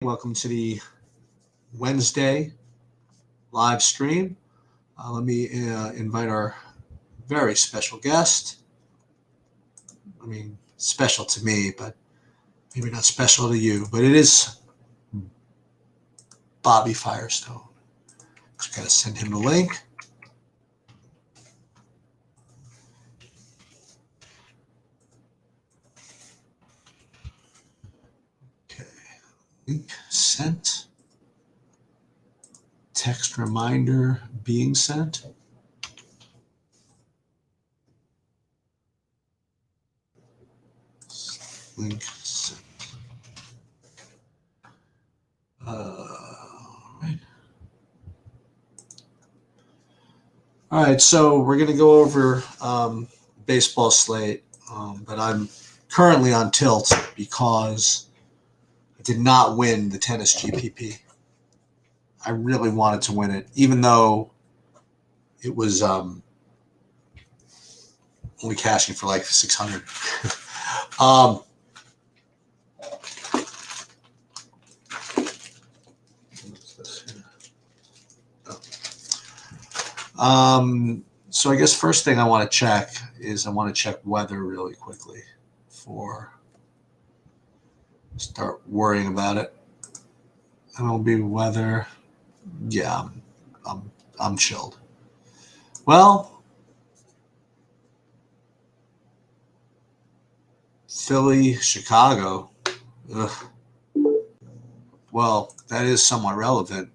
Welcome to the Wednesday live stream. Let me invite our very special guest. I mean, special to me, but maybe not special to you. But it is Bobby Firestone. Just got to send him the link. Okay, link sent. Text reminder being sent. Link sent. Right. All right, so we're going to go over baseball slate, but I'm currently on tilt because I did not win the tennis GPP. I really wanted to win it, even though it was only cashing for like 600. So I guess first thing I want to check is I want to check weather really quickly before start worrying about it. MLB weather. Yeah, I'm chilled. Well, Philly, Chicago. Ugh. Well, that is somewhat relevant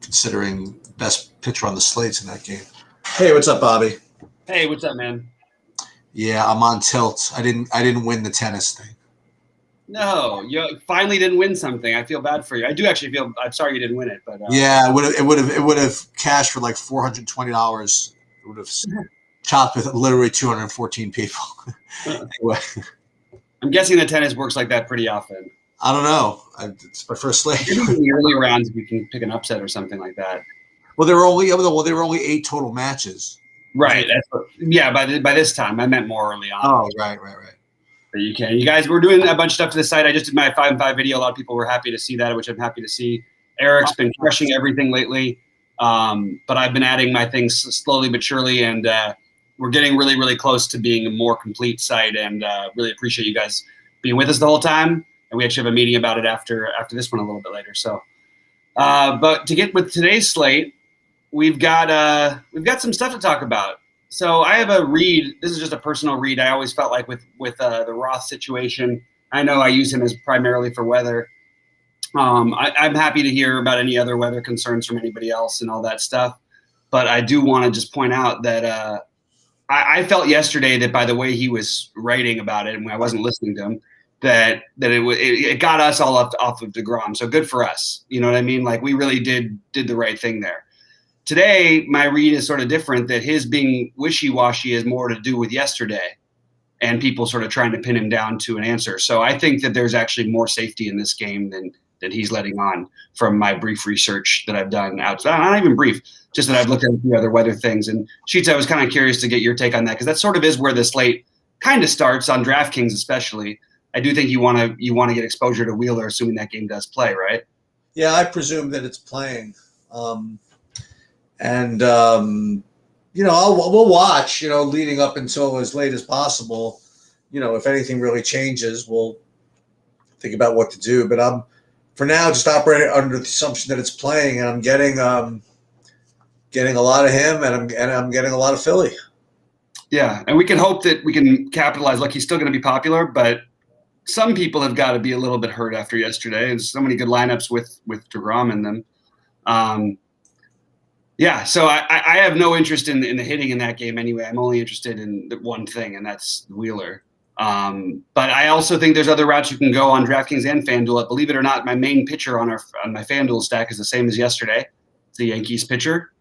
considering best pitcher on the slates in that game. Hey, what's up, Bobby? Hey, what's up, man? Yeah, I'm on tilt. I didn't win the tennis thing. No, you finally didn't win something. I feel bad for you. I do actually feel. I'm sorry you didn't win it, but yeah, it would have cashed for like $420. It would have chopped with literally 214 people. Anyway, I'm guessing the tennis works like that pretty often. I don't know. It's my first slate. Maybe in the early rounds, you can pick an upset or something like that. Well, there were only 8 total matches. Right. Yeah. By this time, I meant more early on. Oh, right. But you can. You guys, we're doing a bunch of stuff to the site. I just did my 5-and-5 video. A lot of people were happy to see that, which I'm happy to see. Eric's been crushing everything lately, but I've been adding my things slowly but surely, and we're getting really, really close to being a more complete site. And really appreciate you guys being with us the whole time. And we actually have a meeting about it after this one a little bit later. So, but to get with today's slate, we've got some stuff to talk about. So I have a read. This is just a personal read. I always felt like with the Roth situation, I know I use him as primarily for weather. I'm happy to hear about any other weather concerns from anybody else and all that stuff. But I do want to just point out that I felt yesterday that by the way he was writing about it and when I wasn't listening to him, that it got us all off of DeGrom. So good for us. You know what I mean? Like we really did the right thing there. Today, my read is sort of different, that his being wishy-washy is more to do with yesterday and people sort of trying to pin him down to an answer. So I think that there's actually more safety in this game than he's letting on from my brief research that I've done outside. Not even brief, just that I've looked at a few other weather things. And Sheets, I was kind of curious to get your take on that because that sort of is where the slate kind of starts on DraftKings especially. I do think you want to get exposure to Wheeler, assuming that game does play, right? Yeah, I presume that it's playing. And we'll watch, leading up until as late as possible. If anything really changes, we'll think about what to do. But I'm, for now, just operating under the assumption that it's playing, and I'm getting a lot of him, and I'm getting a lot of Philly. Yeah, and we can hope that we can capitalize. Like he's still going to be popular, but some people have got to be a little bit hurt after yesterday, and so many good lineups with DeGrom in them. Yeah, so I have no interest in the hitting in that game anyway. I'm only interested in the one thing, and that's Wheeler. But I also think there's other routes you can go on DraftKings and FanDuel. Believe it or not, my main pitcher on my FanDuel stack is the same as yesterday. It's the Yankees pitcher.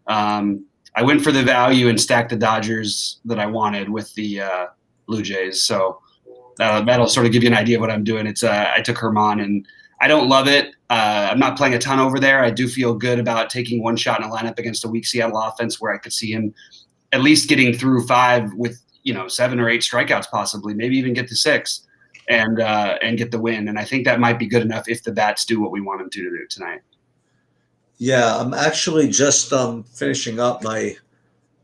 I went for the value and stacked the Dodgers that I wanted with the Blue Jays. So that'll sort of give you an idea of what I'm doing. It's I took Herman, and I don't love it. I'm not playing a ton over there. I do feel good about taking one shot in a lineup against a weak Seattle offense where I could see him at least getting through 5 with 7 or 8 strikeouts possibly, maybe even get to 6. and get the win. And I think that might be good enough if the bats do what we want them to do tonight. Yeah, I'm actually just finishing up my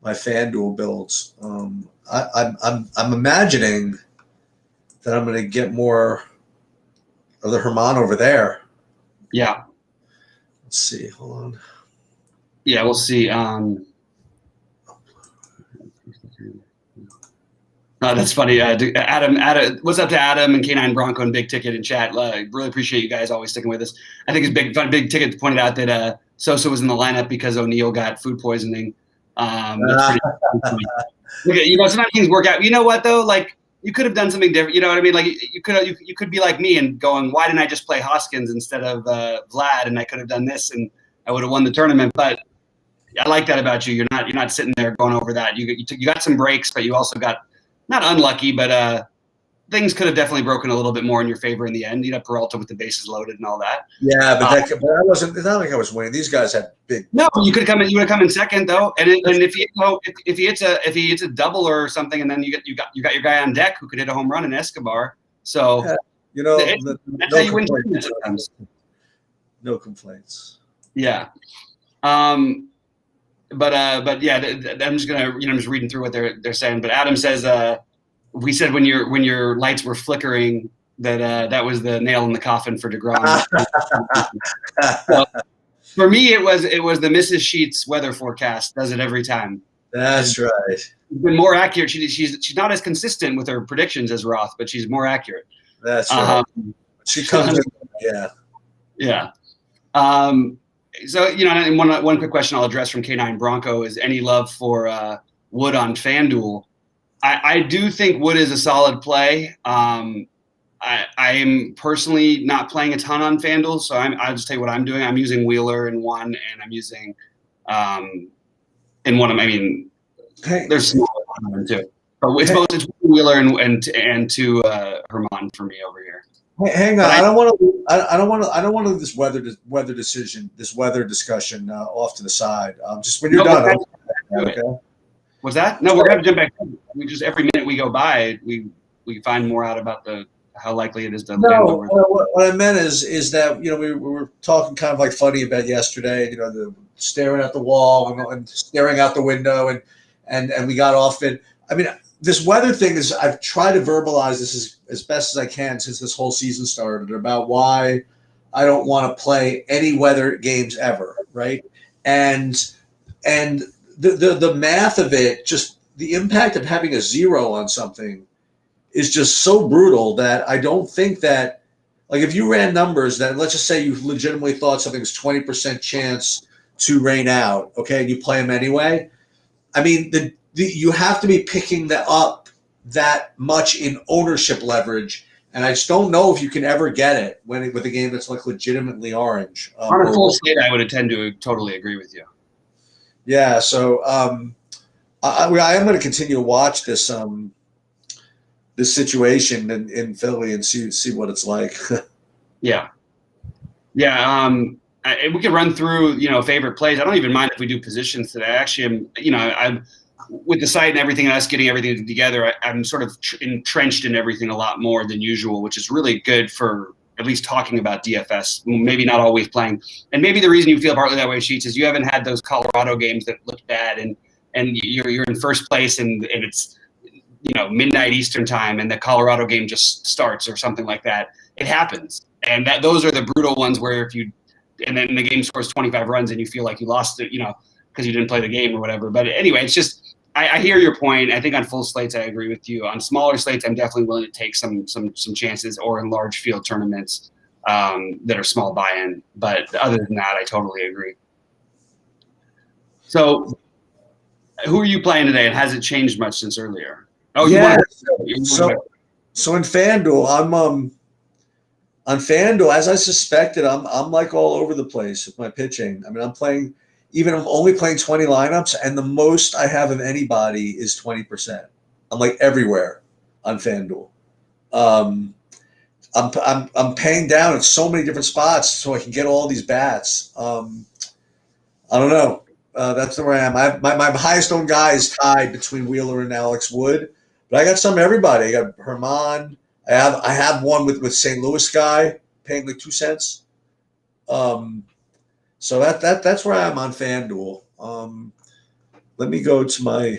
FanDuel builds. I'm imagining that I'm going to get more of the Herman over there. Yeah. Let's see. Hold on. Yeah, we'll see. That's funny. Adam, what's up to Adam and K9 Bronco and Big Ticket in chat? Really appreciate you guys always sticking with us. I think it's Big Ticket pointed out that Sosa was in the lineup because O'Neill got food poisoning. That's pretty sometimes things work out. You know what though? Like you could have done something different. You know what I mean? Like you could be like me and going, why didn't I just play Hoskins instead of Vlad? And I could have done this and I would have won the tournament. But I like that about you. You're not sitting there going over that. You got some breaks, but you also got not unlucky, but things could have definitely broken a little bit more in your favor in the end. Peralta with the bases loaded and all that. Yeah, but I wasn't. It's not like I was winning. These guys had big. No, you could come in. You would have come in second though, and if he hits a double or something, and then you got your guy on deck who could hit a home run in Escobar. So that's how you win tournaments sometimes. No complaints. Yeah. But yeah, I'm just gonna I'm just reading through what they're saying. But Adam says we said when your lights were flickering that was the nail in the coffin for DeGrom. So, for me, it was the Mrs. Sheets weather forecast. Does it every time. That's right. She's been more accurate. She's not as consistent with her predictions as Roth, but she's more accurate. That's right. She comes in, yeah. Yeah. So, and one quick question I'll address from K9 Bronco is any love for Wood on FanDuel. I do think Wood is a solid play. I am personally not playing a ton on FanDuel, so I'll just tell you what I'm doing. I'm using Wheeler in one, and I'm using in one of them. I mean, there's some other too, but it's Wheeler and two Herman for me over here. Hang on, I don't want to leave this weather discussion off to the side. Just when you're done. Okay. What's that? No, we're gonna jump back. We just every minute we go by, we find more out about how likely it is to land over. What I meant is that we were talking kind of like funny about yesterday. The staring at the wall and staring out the window and we got off it. I mean, this weather thing is I've tried to verbalize this as best as I can since this whole season started about why I don't want to play any weather games ever, right? And the math of it, just the impact of having a 0 on something is just so brutal that I don't think that, like, if you ran numbers that, let's just say you legitimately thought something was 20% chance to rain out, okay, and you play them anyway. I mean, you have to be picking up that much in ownership leverage, and I just don't know if you can ever get it with a game that's like legitimately orange. On a full slate, I would tend to totally agree with you. Yeah, so I am going to continue to watch this this situation in Philly and see what it's like. Yeah. We could run through favorite plays. I don't even mind if we do positions today. Actually, I'm with the site and everything and us getting everything together. I'm sort of entrenched in everything a lot more than usual, which is really good for at least talking about DFS, maybe not always playing. And maybe the reason you feel partly that way, Sheets, is you haven't had those Colorado games that look bad and you're in first place and it's midnight Eastern time and the Colorado game just starts or something like that. It happens. And those are the brutal ones where and then the game scores 25 runs and you feel like you lost it, because you didn't play the game or whatever. But anyway, it's just, I hear your point. I think on full slates, I agree with you. On smaller slates, I'm definitely willing to take some chances, or in large field tournaments that are small buy-in. But other than that, I totally agree. So, who are you playing today, and has it changed much since earlier? Oh, yeah. So in FanDuel, I'm on FanDuel, as I suspected, I'm like all over the place with my pitching. I mean, I'm only playing 20 lineups, and the most I have of anybody is 20%. I'm like everywhere on FanDuel. I'm paying down at so many different spots so I can get all these bats. I don't know. That's where I am. My highest owned guy is tied between Wheeler and Alex Wood, but I got some of everybody. I got Herman. I have one with St. Louis guy paying like 2 cents. So that's where I am on FanDuel. Let me go to my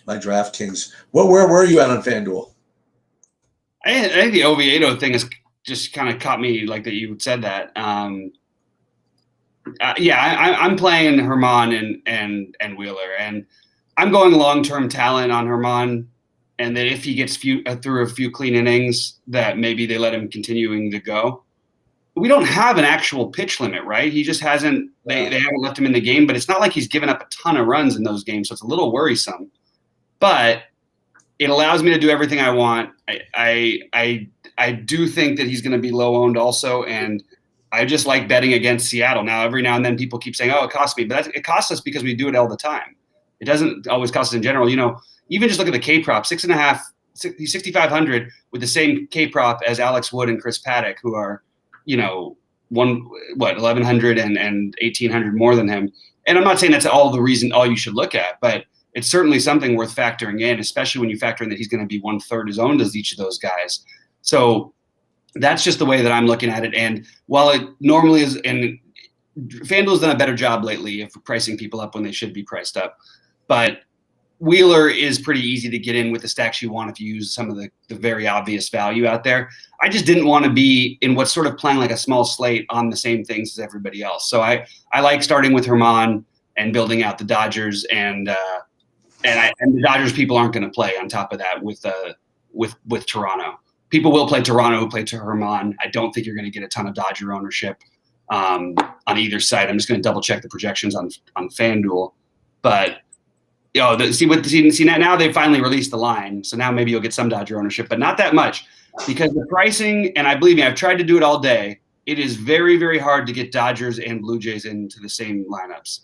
DraftKings. Where were you at on FanDuel? I think the Oviedo thing has just kind of caught me, like that you said that. I'm playing Herman and Wheeler, and I'm going long-term talent on Herman, and that if he gets through a few clean innings, that maybe they let him continuing to go. We don't have an actual pitch limit, right? He just hasn't. They haven't left him in the game, but it's not like he's given up a ton of runs in those games, so it's a little worrisome. But it allows me to do everything I want. I do think that he's going to be low owned also, and I just like betting against Seattle. Now, every now and then people keep saying, "Oh, it costs me," but it costs us because we do it all the time. It doesn't always cost us in general. Even just look at the K prop, 6.5, he's 6,500 with the same K prop as Alex Wood and Chris Paddock, who are, 1,100 and 1,800 more than him. And I'm not saying that's all you should look at, but it's certainly something worth factoring in, especially when you factor in that he's going to be 1/3 as owned as each of those guys. So that's just the way that I'm looking at it. And while it normally is, and FanDuel's done a better job lately of pricing people up when they should be priced up, but Wheeler is pretty easy to get in with the stacks you want if you use some of the very obvious value out there. I just didn't want to be in what's sort of playing like a small slate on the same things as everybody else. So I like starting with Herman and building out the Dodgers, and the Dodgers people aren't going to play on top of that with Toronto. People will play Toronto who play to Herman. I don't think you're going to get a ton of Dodger ownership on either side. I'm just going to double check the projections on FanDuel, but now they finally released the line, so now maybe you'll get some Dodger ownership, but not that much, because the pricing, and believe me, I've tried to do it all day. It is very, very hard to get Dodgers and Blue Jays into the same lineups,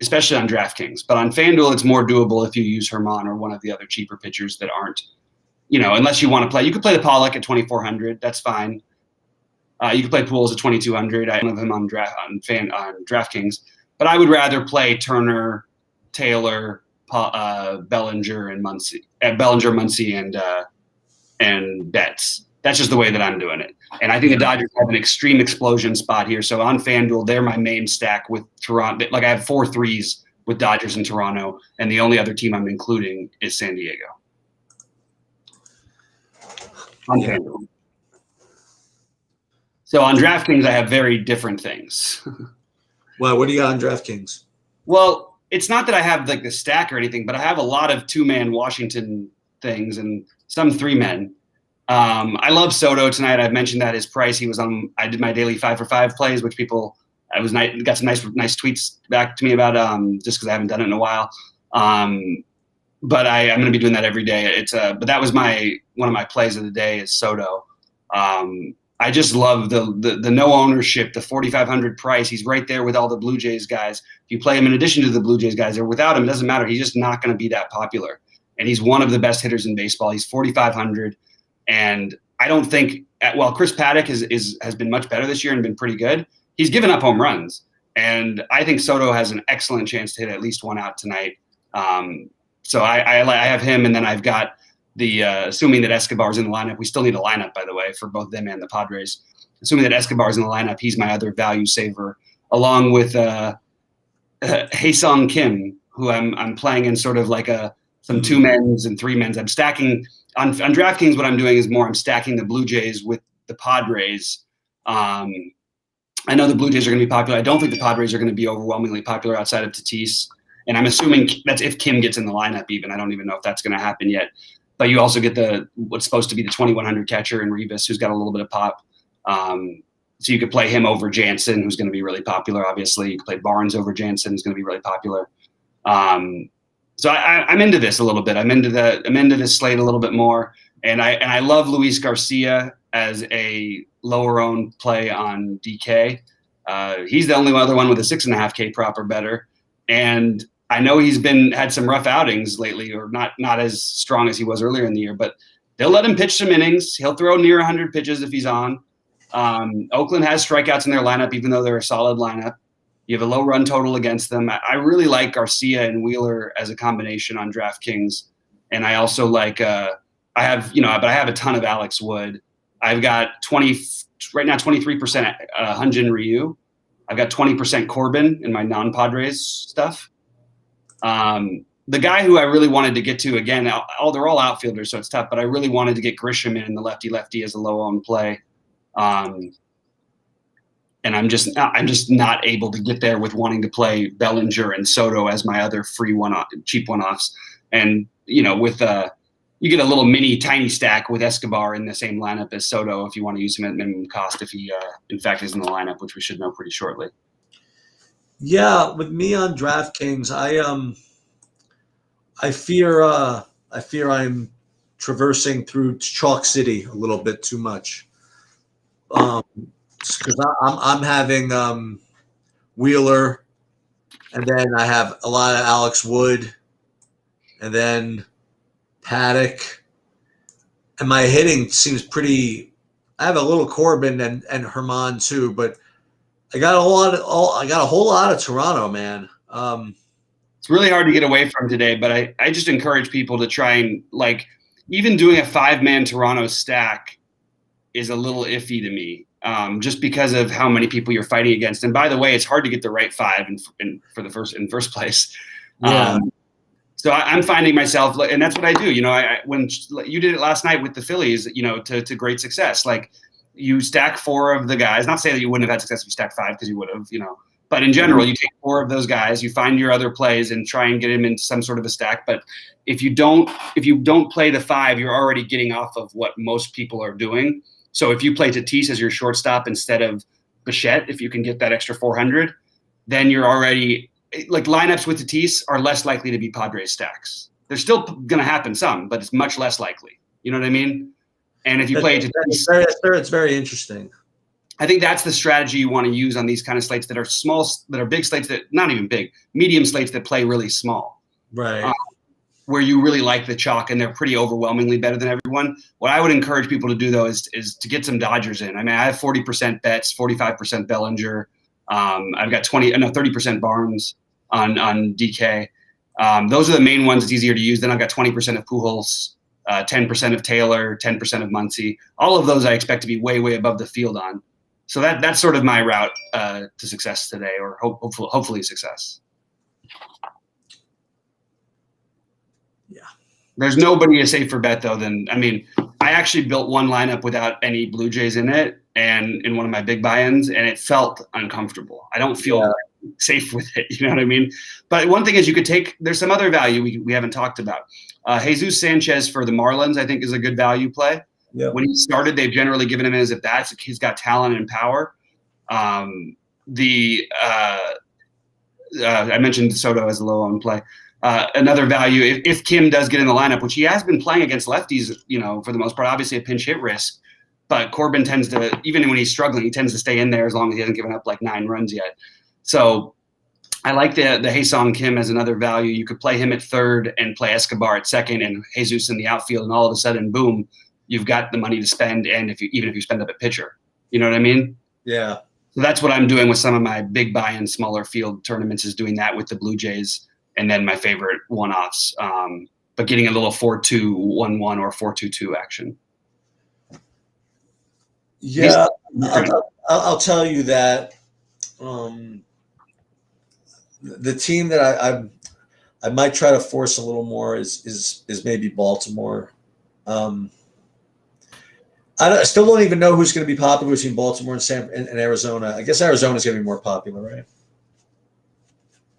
especially on DraftKings. But on FanDuel, it's more doable if you use Herman or one of the other cheaper pitchers that aren't, unless you want to play. You could play the Pollock at 2,400. That's fine. You could play Pujols at 2,200. I don't have him on DraftKings, but I would rather play Turner, Taylor, Bellinger, and Muncy, and Betts. That's just the way that I'm doing it. And I think the Dodgers have an extreme explosion spot here. So on FanDuel, they're my main stack with Toronto. Like I have 4 threes with Dodgers and Toronto, and the only other team I'm including is San Diego. On FanDuel. So on DraftKings, I have very different things. Well, what do you got on DraftKings? Well, it's not that I have like the stack or anything, but I have a lot of 2-man Washington things and some 3-men. I love Soto tonight. I've mentioned that his price. I did my daily 5 for 5 plays, which people, got some nice tweets back to me about, just because I haven't done it in a while. But I'm going to be doing that every day. But that was one of my plays of the day is Soto. I just love the no ownership, the 4,500 price. He's right there with all the Blue Jays guys. If you play him in addition to the Blue Jays guys or without him, it doesn't matter. He's just not going to be that popular. And he's one of the best hitters in baseball. He's 4,500. And I don't think, Chris Paddock has been much better this year and been pretty good. He's given up home runs. And I think Soto has an excellent chance to hit at least one out tonight. So I have him, and then I've got assuming that Escobar's in the lineup. We still need a lineup, by the way, for both them and the Padres. Assuming that Escobar's in the lineup, he's my other value saver, along with Hae-Sung Kim, who I'm playing in sort of like some 2-men's and 3-men's. I'm stacking on DraftKings. What I'm doing is I'm stacking the Blue Jays with the Padres. I know the Blue Jays are going to be popular. I don't think the Padres are going to be overwhelmingly popular outside of Tatis. And I'm assuming that's if Kim gets in the lineup even. I don't even know if that's going to happen yet. But you also get what's supposed to be the 2,100 catcher in Rivas, who's got a little bit of pop. So you could play him over Jansen, who's going to be really popular, obviously. You could play Barnes over Jansen, who's going to be really popular. So I'm into this a little bit. I'm into this slate a little bit more. And I love Luis Garcia as a lower owned play on DK. He's the only other one with a 6.5K prop or better. And I know he's had some rough outings lately, or not as strong as he was earlier in the year, but they'll let him pitch some innings. He'll throw near 100 pitches if he's on. Oakland has strikeouts in their lineup, even though they're a solid lineup. You have a low run total against them. I really like Garcia and Wheeler as a combination on DraftKings. And I also like I have, but I have a ton of Alex Wood. I've got 23% Hyunjin Ryu. I've got 20% Corbin in my non-Padres stuff. The guy who I really wanted to get to, again, they're all outfielders, so it's tough, but I really wanted to get Grisham in the lefty-lefty as a low-owned play. And I'm just not able to get there with wanting to play Bellinger and Soto as my other free cheap one-offs. And, with you get a little mini tiny stack with Escobar in the same lineup as Soto if you want to use him at minimum cost if he, in fact, is in the lineup, which we should know pretty shortly. Yeah, with me on DraftKings, I fear I'm traversing through Chalk City a little bit too much. Because I'm having Wheeler, and then I have a lot of Alex Wood, and then Paddock, and my hitting seems pretty. I have a little Corbin and Herman too, but I got a whole lot of Toronto, man. It's really hard to get away from today, but I just encourage people to try and even doing a 5-man Toronto stack is a little iffy to me. Just because of how many people you're fighting against. And by the way, it's hard to get the right 5 in first place. Yeah. So I'm finding myself, and that's what I do. When you did it last night with the Phillies, to great success. Like you stack 4 of the guys. Not saying that you wouldn't have had success if you stacked 5 because you would have, But in general, you take 4 of those guys, you find your other plays and try and get them into some sort of a stack. But if you don't play the 5, you're already getting off of what most people are doing. So if you play Tatis as your shortstop instead of Bichette, if you can get that extra 400, then you're already lineups with Tatis are less likely to be Padres stacks. They're still going to happen some, but it's much less likely. You know what I mean? And if you play Tatis, it's very interesting. I think that's the strategy you want to use on these kind of slates that are small, that are big slates that not even big, medium slates that play really small. Right. Where you really like the chalk and they're pretty overwhelmingly better than everyone. What I would encourage people to do though is to get some Dodgers in. I mean, I have 40% Betts, 45% Bellinger. I've got 30% Barnes on DK. Those are the main ones. It's easier to use. Then I've got 20% of Pujols, 10% of Taylor, 10% of Muncy. All of those I expect to be way, way above the field on. So that's sort of my route to success today, or hopefully success. There's nobody a safer bet though than, I actually built one lineup without any Blue Jays in it and in one of my big buy-ins, and it felt uncomfortable. I don't feel safe with it. You know what I mean? But one thing is there's some other value we haven't talked about. Jesus Sanchez for the Marlins, I think, is a good value play. Yep. When he started, they've generally given him as at bats. He's got talent and power. I mentioned Soto as a low-owned play. Another value, if Kim does get in the lineup, which he has been playing against lefties, for the most part, obviously a pinch hit risk, but Corbin tends to, even when he's struggling, he tends to stay in there as long as he hasn't given up 9 runs yet. So I like the Haesung Kim as another value. You could play him at third and play Escobar at second and Jesus in the outfield, and all of a sudden, boom, you've got the money to spend, and even if you spend up at pitcher. You know what I mean? Yeah. So that's what I'm doing with some of my big buy-in smaller field tournaments, is doing that with the Blue Jays. And then my favorite one-offs, but getting a little 4-2-1-1 or 4-2-2 action. Yeah, I'll tell you that the team that I might try to force a little more is maybe Baltimore. I still don't even know who's going to be popular between Baltimore and Arizona. I guess Arizona is going to be more popular, right?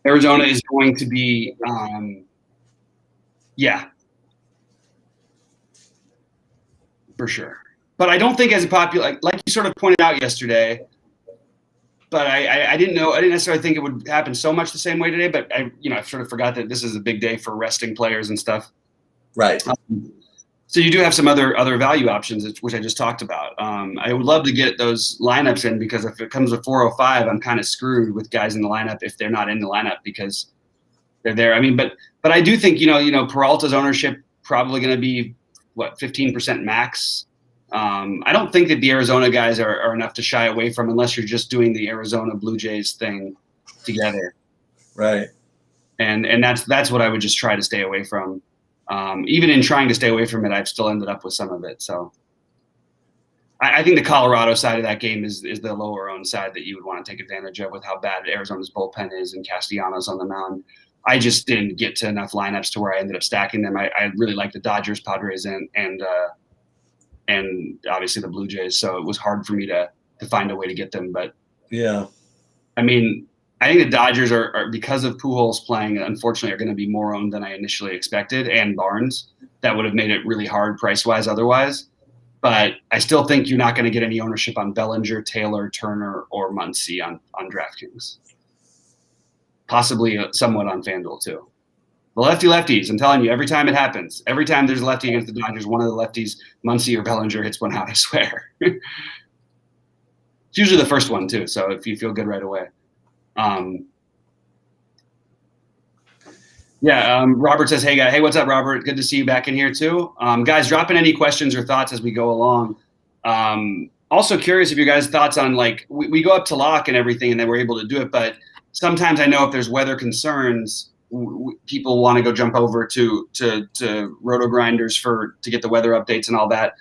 Arizona is going to be, for sure. But I don't think as popular, like you sort of pointed out yesterday. But I didn't necessarily think it would happen so much the same way today. But I sort of forgot that this is a big day for resting players and stuff. Right. So you do have some other value options, which I just talked about. I would love to get those lineups in, because if it comes to 405, I'm kind of screwed with guys in the lineup if they're not in the lineup because they're there. I mean, but I do think Peralta's ownership probably going to be 15% max. I don't think that the Arizona guys are enough to shy away from unless you're just doing the Arizona Blue Jays thing together. Right. And that's what I would just try to stay away from. Even in trying to stay away from it, I've still ended up with some of it. So I think the Colorado side of that game is the lower owned side that you would want to take advantage of with how bad Arizona's bullpen is and Castellanos on the mound. I just didn't get to enough lineups to where I ended up stacking them. I really like the Dodgers, Padres, and obviously the Blue Jays. So it was hard for me to find a way to get them. But yeah, I mean, I think the Dodgers are because of Pujols playing, unfortunately, are going to be more owned than I initially expected, and Barnes. That would have made it really hard price-wise otherwise. But I still think you're not going to get any ownership on Bellinger, Taylor, Turner, or Muncy on DraftKings. Possibly somewhat on FanDuel too. The lefties, I'm telling you, every time it happens, every time there's a lefty against the Dodgers, one of the lefties, Muncy or Bellinger, hits one out, I swear. It's usually the first one too, so if you feel good right away. Robert says, hey, what's up, Robert? Good to see you back in here too. Guys, drop in any questions or thoughts as we go along. Also curious if you guys' thoughts on, like, we go up to lock and everything and then we're able to do it, but sometimes I know if there's weather concerns, people want to go jump over to Roto Grinders to get the weather updates and all that.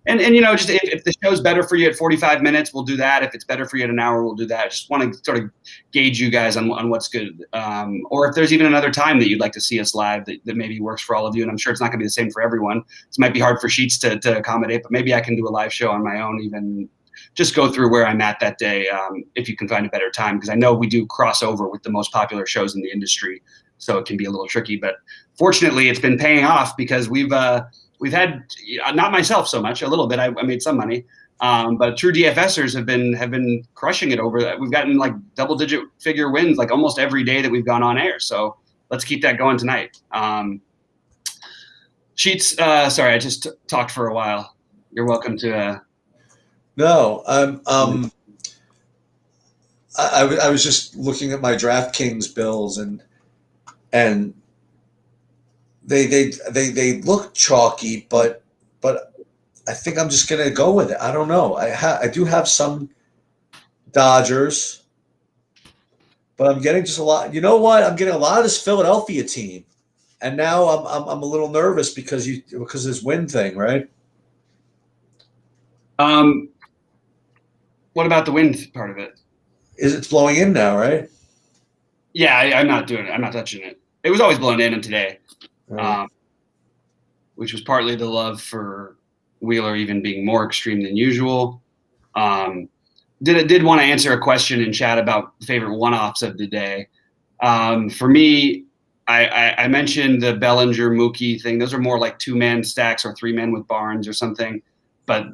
And just if the show's better for you at 45 minutes, we'll do that. If it's better for you at an hour, we'll do that. Just want to sort of gauge you guys on what's good. Or if there's even another time that you'd like to see us live that maybe works for all of you. And I'm sure it's not going to be the same for everyone. It might be hard for Sheets to accommodate, but maybe I can do a live show on my own, even just go through where I'm at that day, if you can find a better time. Because I know we do cross over with the most popular shows in the industry, so it can be a little tricky. But fortunately, it's been paying off because we've had, not myself so much, a little bit. I made some money, but true DFSers have been crushing it over that. We've gotten like double-digit figure wins like almost every day that we've gone on air. So let's keep that going tonight. Sheets, sorry, I just talked for a while. You're welcome to. No, I was just looking at my DraftKings bills and they look chalky, but I think I'm just gonna go with it. I don't know. I do have some Dodgers, but I'm getting just a lot. You know what? I'm getting a lot of this Philadelphia team, and now I'm a little nervous because this win thing, right? What about the wind part of it? It's blowing in now, right? Yeah, I'm not doing it. I'm not touching it. It was always blowing in today. Right. Which was partly the love for Wheeler even being more extreme than usual. Did want to answer a question in chat about favorite one-offs of the day. For me, I mentioned the Bellinger Mookie thing. Those are more like 2-man stacks or 3-man with Barnes or something. But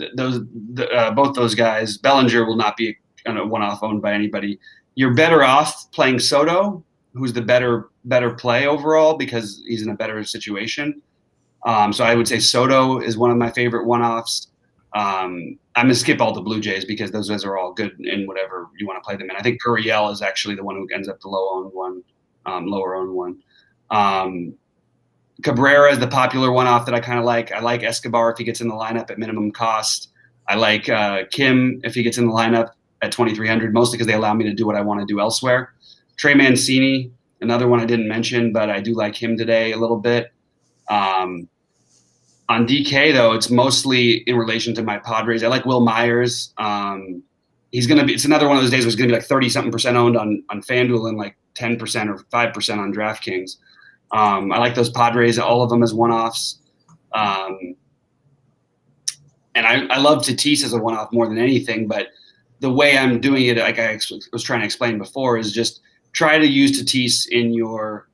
both those guys, Bellinger will not be a one-off owned by anybody. You're better off playing Soto, who's the better play overall because he's in a better situation. So I would say Soto is one of my favorite one-offs. I'm going to skip all the Blue Jays because those guys are all good in whatever you want to play them in. I think Gurriel is actually the one who ends up the lower-owned one. Cabrera is the popular one-off that I kind of like. I like Escobar if he gets in the lineup at minimum cost. I like Kim if he gets in the lineup at 2,300, mostly because they allow me to do what I want to do elsewhere. Trey Mancini, another one I didn't mention, but I do like him today a little bit. On DK, though, it's mostly in relation to my Padres. I like Will Myers. It's another one of those days where he's going to be like 30-something% owned on FanDuel and like 10% or 5% on DraftKings. I like those Padres, all of them as one-offs. And I love Tatis as a one-off more than anything, but the way I'm doing it, like I was trying to explain before, is just try to use Tatis in your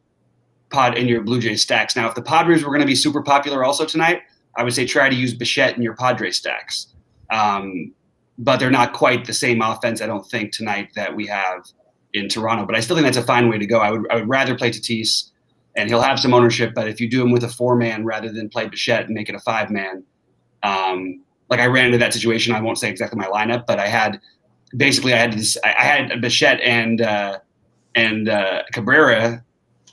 Blue Jays stacks. Now, if the Padres were going to be super popular also tonight, I would say try to use Bichette in your Padres stacks. But they're not quite the same offense, I don't think, tonight that we have in Toronto. But I still think that's a fine way to go. I would rather play Tatis, and he'll have some ownership. But if you do him with a 4-man rather than play Bichette and make it a 5-man, like I ran into that situation. I won't say exactly my lineup, but I had Bichette and Cabrera,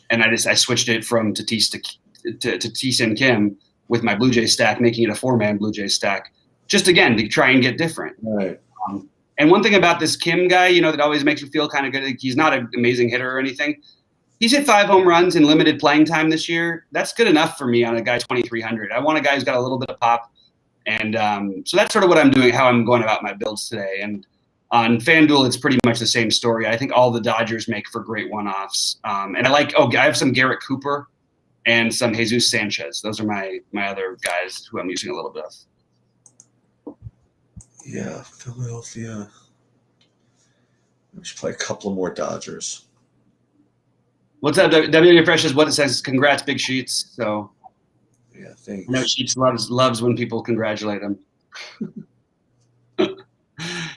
and I switched it from Tatis to Tatis and Kim with my Blue Jays stack, making it a 4-man Blue Jays stack, just again to try and get different. Right. And one thing about this Kim guy, that always makes me feel kind of good. He's not an amazing hitter or anything, He's hit 5 home runs in limited playing time this year. That's good enough for me on a guy 2,300. I want a guy who's got a little bit of pop. And so that's sort of what I'm doing, how I'm going about my builds today. And on FanDuel, it's pretty much the same story. I think all the Dodgers make for great one-offs. And I have some Garrett Cooper and some Jesus Sanchez. Those are my other guys who I'm using a little bit of. Yeah, Philadelphia. We should play a couple more Dodgers. What's up, W Fresh is what it says. Congrats, Big Sheets. So yeah, thanks. I know Sheets loves when people congratulate him.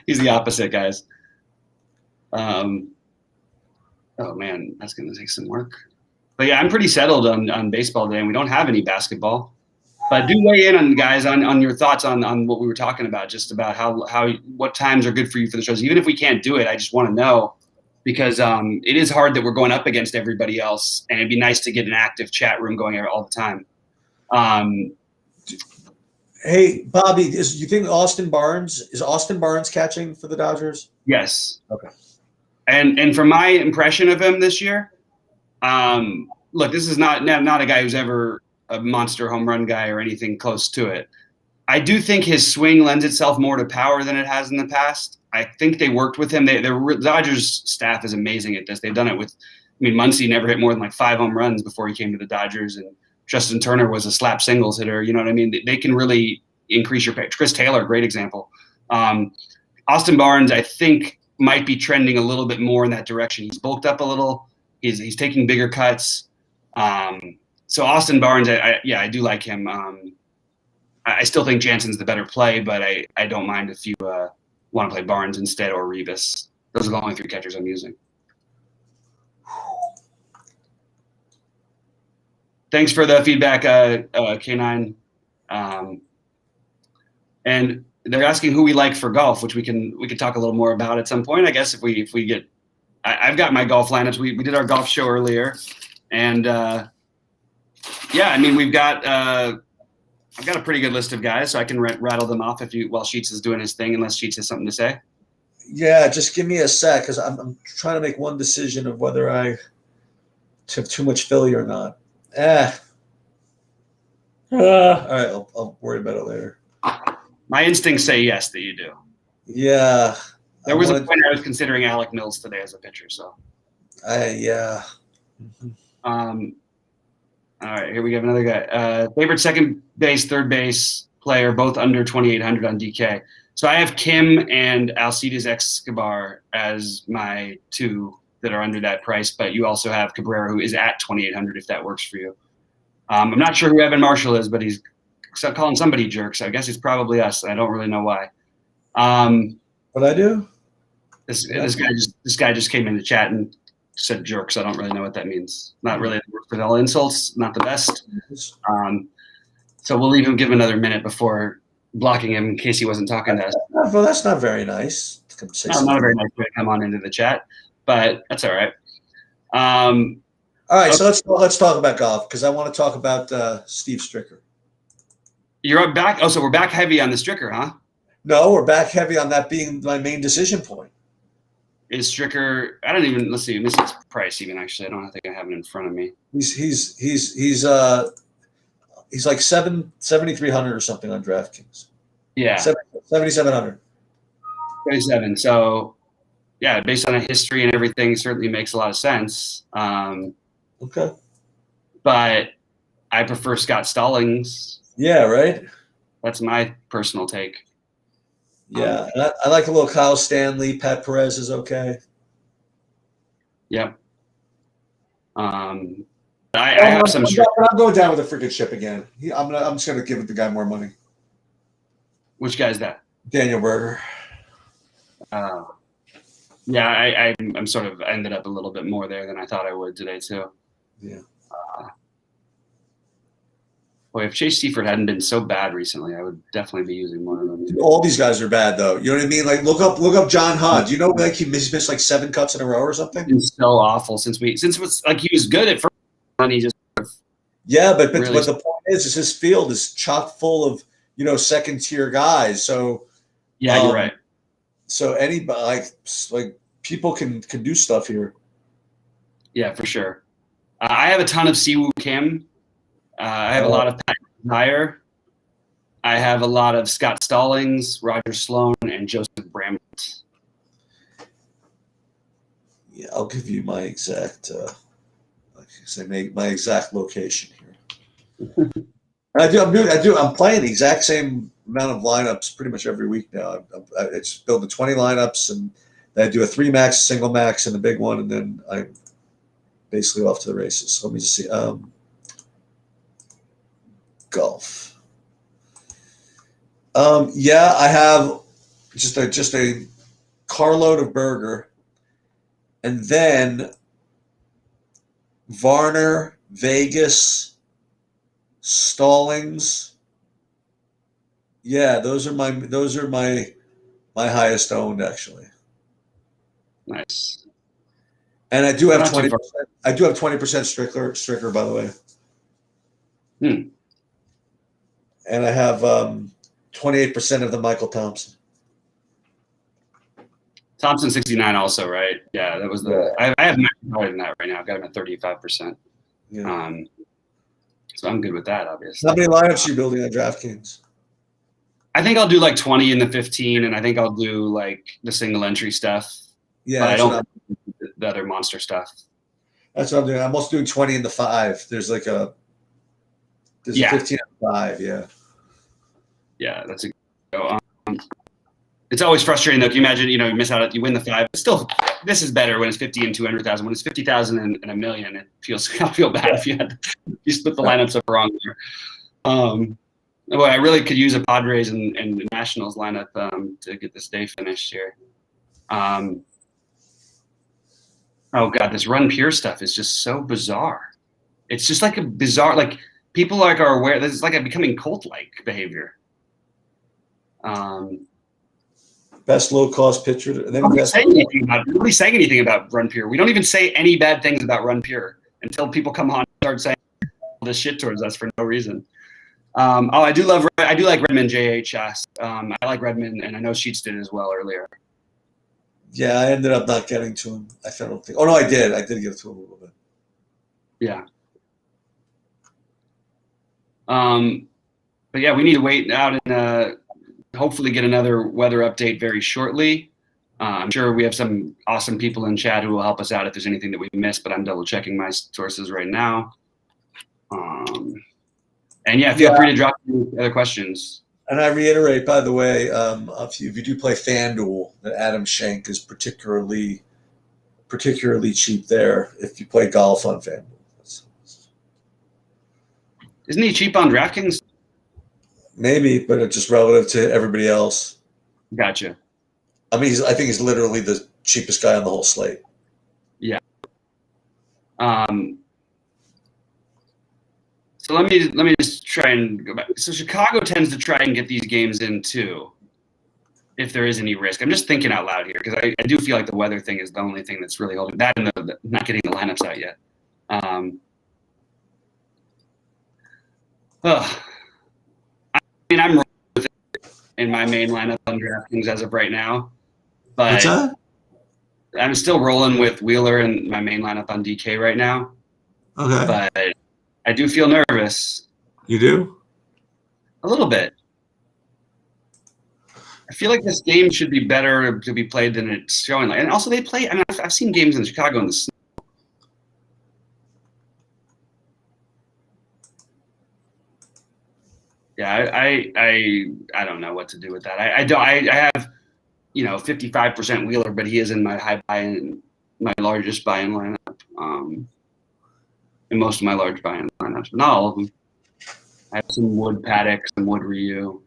He's the opposite, guys. Oh man, that's gonna take some work. But yeah, I'm pretty settled on baseball today, and we don't have any basketball. But do weigh in on guys on your thoughts on what we were talking about, just about how what times are good for you for the shows. Even if we can't do it, I just want to know, because it is hard that we're going up against everybody else, and it'd be nice to get an active chat room going all the time. Hey, Bobby, you think Austin Barnes catching for the Dodgers? Yes. Okay. And from my impression of him this year, look, this is not a guy who's ever a monster home run guy or anything close to it. I do think his swing lends itself more to power than it has in the past. I think they worked with him. The Dodgers staff is amazing at this. They've done it with, Muncy never hit more than like 5 home runs before he came to the Dodgers, and Justin Turner was a slap singles hitter. You know what I mean? They can really increase your pitch. Chris Taylor, great example. Austin Barnes, I think, might be trending a little bit more in that direction. He's bulked up a little. He's taking bigger cuts. So Austin Barnes, I do like him. I still think Jansen's the better play, but I don't mind if you want to play Barnes instead, or Rivas. Those are the only 3 catchers I'm using. Thanks for the feedback, K9. And they're asking who we like for golf, which we can talk a little more about at some point, I guess, if we get. I've got my golf lineups. We did our golf show earlier, and we've got. I've got a pretty good list of guys, so I can rattle them off while Sheets is doing his thing, unless Sheets has something to say. Yeah, just give me a sec, because I'm trying to make one decision of whether I took too much Philly or not. All right, I'll worry about it later. My instincts say yes that you do. Yeah. There was a point I was considering Alec Mills today as a pitcher, so. Yeah. Mm-hmm. All right, here we have another guy. Favorite second base, third base player, both under 2,800 on DK. So I have Kim and Alcides Escobar as my 2 that are under that price, but you also have Cabrera, who is at 2,800 if that works for you. I'm not sure who Evan Marshall is, but he's calling somebody jerk, so I guess it's probably us. I don't really know why. What I do? This guy just came in the chat and said jerk, so I don't really know what that means. Not really the worst of all insults, not the best. So we'll leave him, give him another minute before blocking him in case he wasn't talking to us. Well, that's not very nice. Not a very nice way to come on into the chat, but that's all right. All right, okay. So let's talk about golf, because I want to talk about Steve Stricker. You're back. Oh, so we're back heavy on the Stricker, huh? No, we're back heavy on that being my main decision point. Is Stricker? I don't even. Let's see. Let me see his price. Even actually, I don't think I have it in front of me. He's like 7,300 or something on DraftKings. Yeah, 7,700. 27. So, yeah, based on a history and everything, certainly makes a lot of sense. Okay. But I prefer Scott Stallings. Yeah, right. That's my personal take. Yeah, I like a little Kyle Stanley. Pat Perez is okay. Yep. I have some. I'm going down with the freaking ship again. I'm just gonna give the guy more money. Which guy is that? Daniel Berger. Yeah, I'm sort of ended up a little bit more there than I thought I would today too. Yeah. Boy, if Chase Seifert hadn't been so bad recently, I would definitely be using more of them. All these guys are bad, though. You know what I mean? Like, look up John Hudd. You know, like he missed like 7 cuts in a row or something. He's so awful since it was like he was good at first, and he just. Yeah, but the point is his field is chock full of second tier guys. So. Yeah, you're right. So anybody like people can do stuff here. Yeah, for sure. I have a ton of Siwoo Kim. I have a lot of Pat Meyer. I have a lot of Scott Stallings, Roger Sloan, and Joseph Bramlett. Yeah, I'll give you my exact, my exact location here. I'm playing the exact same amount of lineups pretty much every week now. It's building 20 lineups, and I do a 3 max, single max, and a big one, and then I'm basically off to the races. So let me just see. Golf. Yeah, I have just a carload of Burger, and then Varner, Vegas, Stallings. Yeah, those are my highest owned, actually. Nice. And I do have 20%. I do have 20% Stricker, by the way. And I have 28% of the Michael Thompson. Thompson 69 also, right? Yeah, that was the. I have higher than that right now. I've got him at 35%. Yeah. So I'm good with that, obviously. How many lineups are you building on DraftKings? I think I'll do like 20 in the 15, and I think I'll do like the single entry stuff. Yeah, but I don't the other monster stuff. That's what I'm doing. I'm also doing 20 in the 5. There's a 15 in the 5. Yeah. Yeah, that's it's always frustrating though. Can you imagine? You miss out. You win the 5. But still, this is better when it's 50 and 200,000. When it's 50,000 and $1 million, I feel bad if you split the lineups up wrong there. Boy, I really could use a Padres and Nationals lineup to get this day finished here. Oh God, this Run Pure stuff is just so bizarre. It's just like a bizarre, like people are aware. This is like a becoming cult-like behavior. Best low-cost pitcher. Nobody's saying anything about Run Pure. We don't even say any bad things about Run Pure until people come on and start saying all this shit towards us for no reason. I do like Redmond JHS. I like Redmond, and I know Sheets did as well earlier. Yeah, I ended up not getting to him. I don't think. Oh no, I did. I did get to him a little bit. Yeah. But yeah, we need to wait out and hopefully get another weather update very shortly. I'm sure we have some awesome people in chat who will help us out if there's anything that we missed, but I'm double checking my sources right now. And yeah, feel free to drop any other questions. And I reiterate, by the way, if you do play FanDuel, that Adam Schenk is particularly cheap there if you play golf on FanDuel. Isn't he cheap on DraftKings? Maybe, but it's just relative to everybody else. Gotcha. I mean, I think he's literally the cheapest guy on the whole slate. Yeah. So let me just try and go back. So Chicago tends to try and get these games in too, if there is any risk. I'm just thinking out loud here because I do feel like the weather thing is the only thing that's really holding that, and not getting the lineups out yet. I mean, I'm rolling with it in my main lineup on DraftKings as of right now, but what's that? I'm still rolling with Wheeler in my main lineup on DK right now. Okay. But I do feel nervous. You do? A little bit. I feel like this game should be better to be played than it's showing. And also they play. I mean, I've seen games in Chicago in the snow. Yeah, I don't know what to do with that. I have 55% Wheeler, but he is in my high buy-in, my largest buy-in lineup. In most of my large buy-in lineups, but not all of them. I have some Wood Paddock, some Wood Ryu.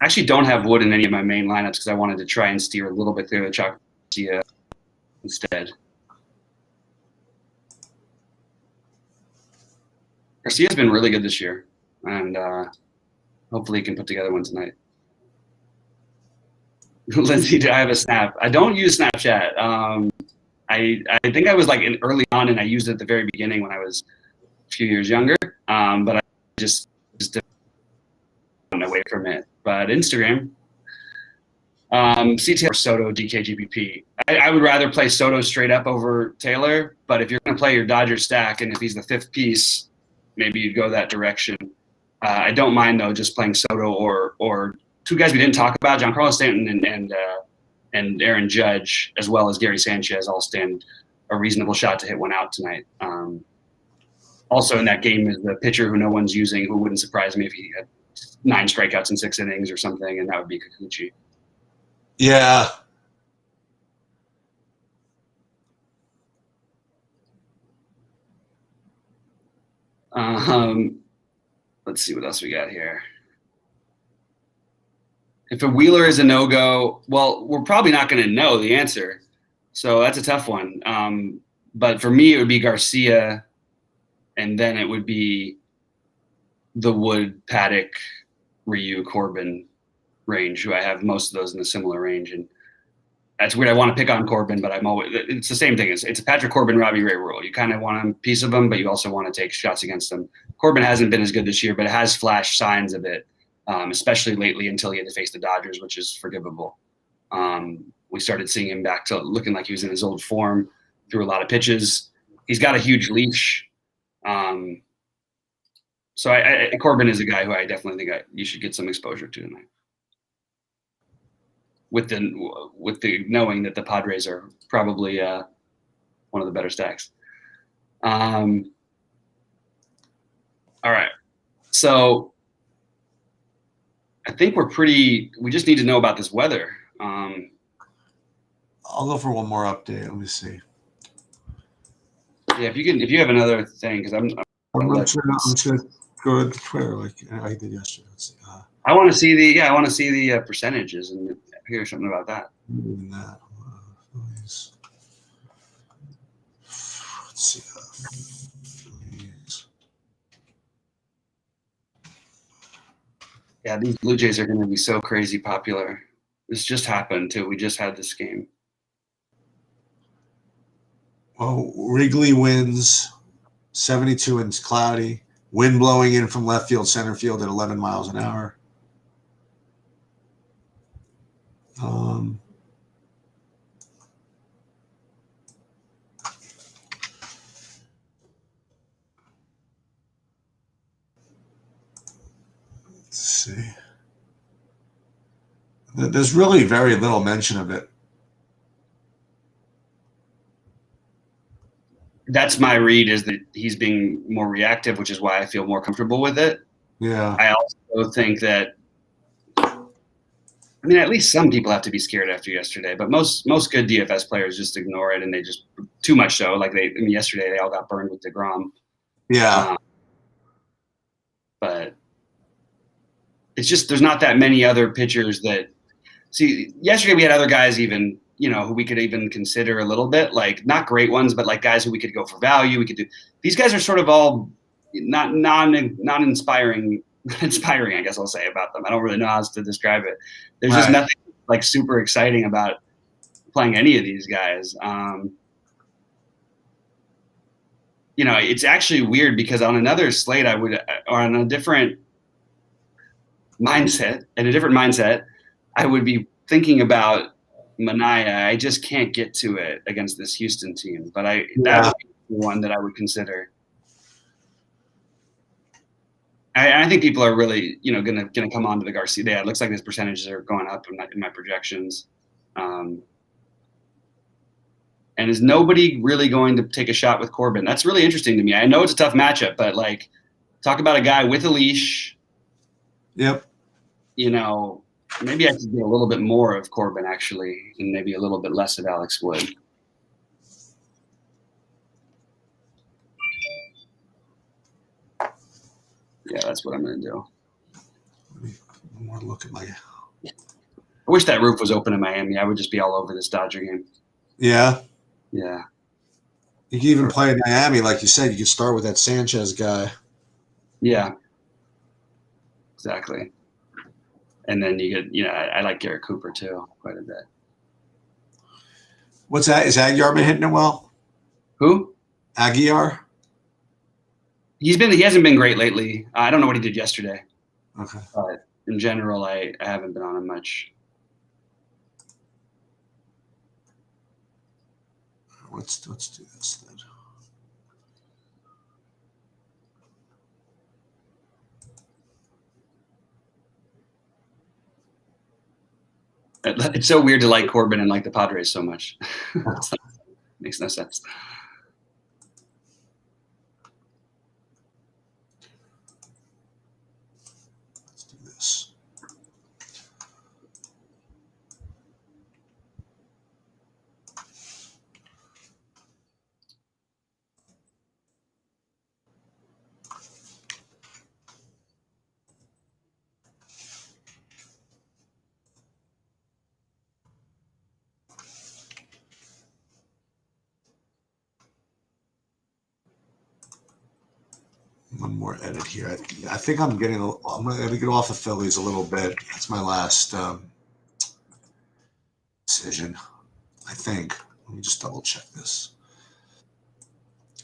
I actually don't have Wood in any of my main lineups because I wanted to try and steer a little bit through the Chuck Garcia instead. Garcia's been really good this year, and hopefully he can put together one tonight. Lindsay, do I have a Snap? I don't use Snapchat. I think I was like early on, and I used it at the very beginning when I was a few years younger. But I just went away from it. But Instagram, CTL or Soto, DKGBP. I would rather play Soto straight up over Taylor, but if you're going to play your Dodgers stack and if he's the fifth piece, maybe you'd go that direction. I don't mind though just playing Soto or two guys we didn't talk about, Giancarlo Stanton and Aaron Judge, as well as Gary Sanchez, all stand a reasonable shot to hit one out tonight. Also in that game is the pitcher who no one's using, who wouldn't surprise me if he had 9 strikeouts in 6 innings or something, and that would be Kikuchi. Yeah. Let's see what else we got here. If a Wheeler is a no-go, well, we're probably not going to know the answer. So that's a tough one. But for me, it would be Garcia, and then it would be the Wood, Paddock, Ryu, Corbin range, who I have most of those in a similar range. And that's weird. I want to pick on Corbin, but it's the same thing. It's a Patrick Corbin, Robbie Ray rule. You kind of want a piece of them, but you also want to take shots against them. Corbin hasn't been as good this year, but it has flashed signs of it, especially lately until he had to face the Dodgers, which is forgivable. We started seeing him back to looking like he was in his old form, threw a lot of pitches. He's got a huge leash. So Corbin is a guy who I definitely think you should get some exposure to tonight. With the knowing that the Padres are probably one of the better stacks. All right. So I think we just need to know about this weather. I'll go for one more update. Let me see. Yeah, if you have another thing, because I'm going to go to Twitter like I did yesterday. Let's see. I want to see the percentages and hear something about that. Let's see. Yeah, these Blue Jays are going to be so crazy popular. This just happened too. We just had this game. Well, Wrigley wins 72 and it's cloudy. Wind blowing in from left field, center field at 11 miles an hour. Let's see. There's really very little mention of it. That's my read, is that he's being more reactive, which is why I feel more comfortable with it. Yeah. I also think that, I mean, at least some people have to be scared after yesterday, but most good DFS players just ignore it, and they just too much so. Like yesterday, they all got burned with DeGrom. Yeah. But it's just there's not that many other pitchers that see. Yesterday we had other guys even who we could even consider a little bit, like not great ones, but like guys who we could go for value. We could do. These guys are sort of all not inspiring, I guess I'll say, about them. I don't really know how else to describe it. There's just nothing like super exciting about playing any of these guys. It's actually weird because on another slate or on a different mindset, I would be thinking about Manaea. I just can't get to it against this Houston team, but that would be one that I would consider. I think people are really, gonna come on to the Garcia. Yeah, it looks like his percentages are going up in my projections. And is nobody really going to take a shot with Corbin? That's really interesting to me. I know it's a tough matchup, but like, talk about a guy with a leash. Yep. Maybe I could get a little bit more of Corbin actually, and maybe a little bit less of Alex Wood. Yeah, that's what I'm going to do. One more look at I wish that roof was open in Miami. I would just be all over this Dodger game. Yeah. Yeah. You can even play in Miami, like you said. You could start with that Sanchez guy. Yeah. Exactly. And then you get, I like Garrett Cooper too, quite a bit. What's that? Is Aguiar been hitting it well? Who? Aguiar? He hasn't been great lately. I don't know what he did yesterday. Okay. But in general, I haven't been on him much. let's do this then. It's so weird to like Corbin and like the Padres so much. Makes no sense. Let's do this. One more edit here. I think I'm going to get off the Phillies a little bit. That's my last decision, I think. Let me just double check this.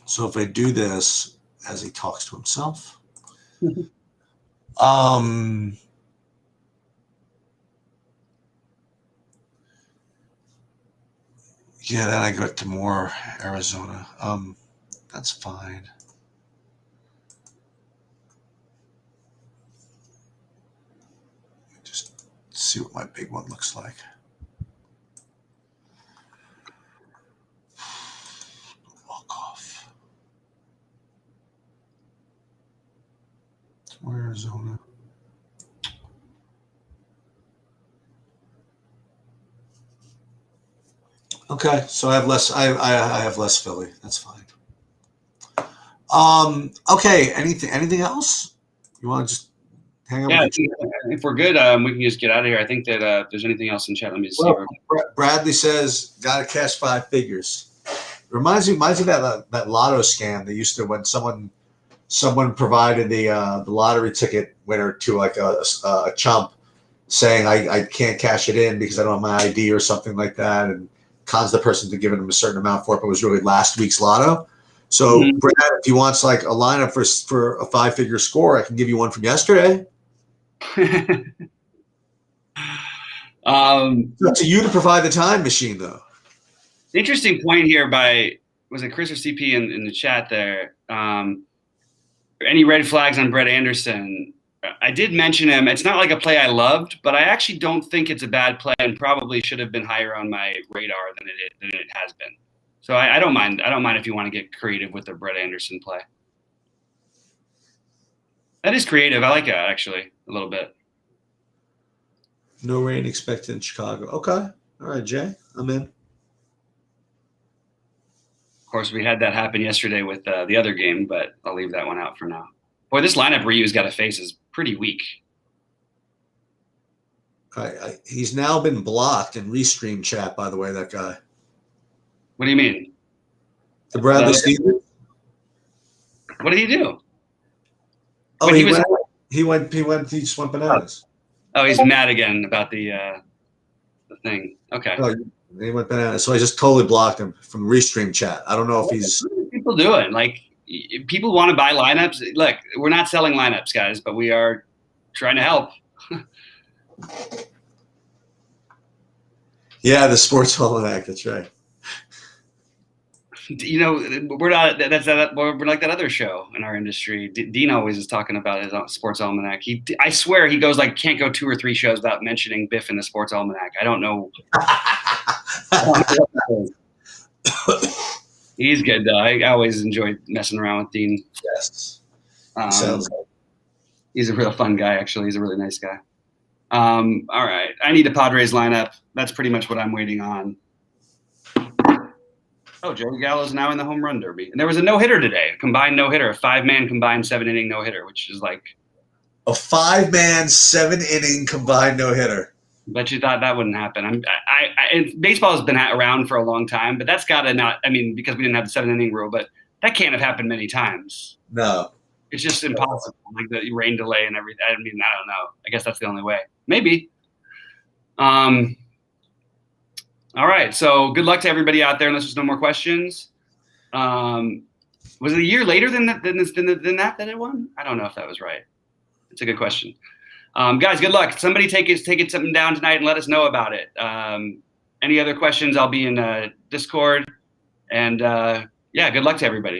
So if I do this as he talks to himself, yeah, then I go to more Arizona. That's fine. Just see what my big one looks like. Walk off. More Arizona. Okay, so I have less. I have less Philly. That's fine. Okay. Anything else? You want to just hang out? Yeah, if we're good, we can just get out of here. I think that if there's anything else in chat, let me just see. Bradley says, "Got to cash 5 figures." Reminds me of that lotto scam they used to when someone provided the lottery ticket winner to like a chump, saying I can't cash it in because I don't have my ID or something like that, and cons the person to giving him a certain amount for it, but it was really last week's lotto. So Brad, if he wants like a lineup for a 5-figure score, I can give you one from yesterday. It's up to you to provide the time machine, though. Interesting point here by, was it Chris or CP in the chat there? Any red flags on Brett Anderson? I did mention him. It's not like a play I loved, but I actually don't think it's a bad play and probably should have been higher on my radar than it has been. So I don't mind. I don't mind if you want to get creative with the Brett Anderson play. That is creative. I like that actually a little bit. No rain expected in Chicago. Okay. All right, Jay. I'm in. Of course, we had that happen yesterday with the other game, but I'll leave that one out for now. Boy, this lineup Ryu's got to face is pretty weak. He's now been blocked in Restream chat, by the way, that guy. What do you mean? The Bradley Stevens? What did he do? Oh, he just went bananas. Oh, he's mad again about the thing. Okay. Oh, he went bananas. So I just totally blocked him from Restream chat. I don't know if he's. What are people doing? Like, if people want to buy lineups. Look, we're not selling lineups, guys, but we are trying to help. Yeah, the Sports Almanac. That's right. You know, we're not. We're like that other show in our industry. Dean always is talking about his Sports Almanac. I swear, he goes like can't go 2 or 3 shows without mentioning Biff in the Sports Almanac. I don't know. He's good though. I always enjoy messing around with Dean. Yes. Sounds like. He's a real fun guy. Actually, he's a really nice guy. All right, I need a Padres lineup. That's pretty much what I'm waiting on. Oh, Joey Gallo's now in the home run derby. And there was a no-hitter today, a combined no-hitter, a 5-man combined 7-inning no-hitter, which is like a 5-man 7-inning combined no-hitter. Bet you thought that wouldn't happen. And baseball has been around for a long time, but that's got to not. I mean, because we didn't have the 7-inning rule, but that can't have happened many times. No, it's just impossible. Like the rain delay and everything. I mean, I don't know. I guess that's the only way. Maybe. All right. So good luck to everybody out there. Unless there's no more questions. Was it a year later than that it won? I don't know if that was right. It's a good question. Guys, good luck. Somebody take it something down tonight and let us know about it. Any other questions? I'll be in Discord. And yeah, good luck to everybody.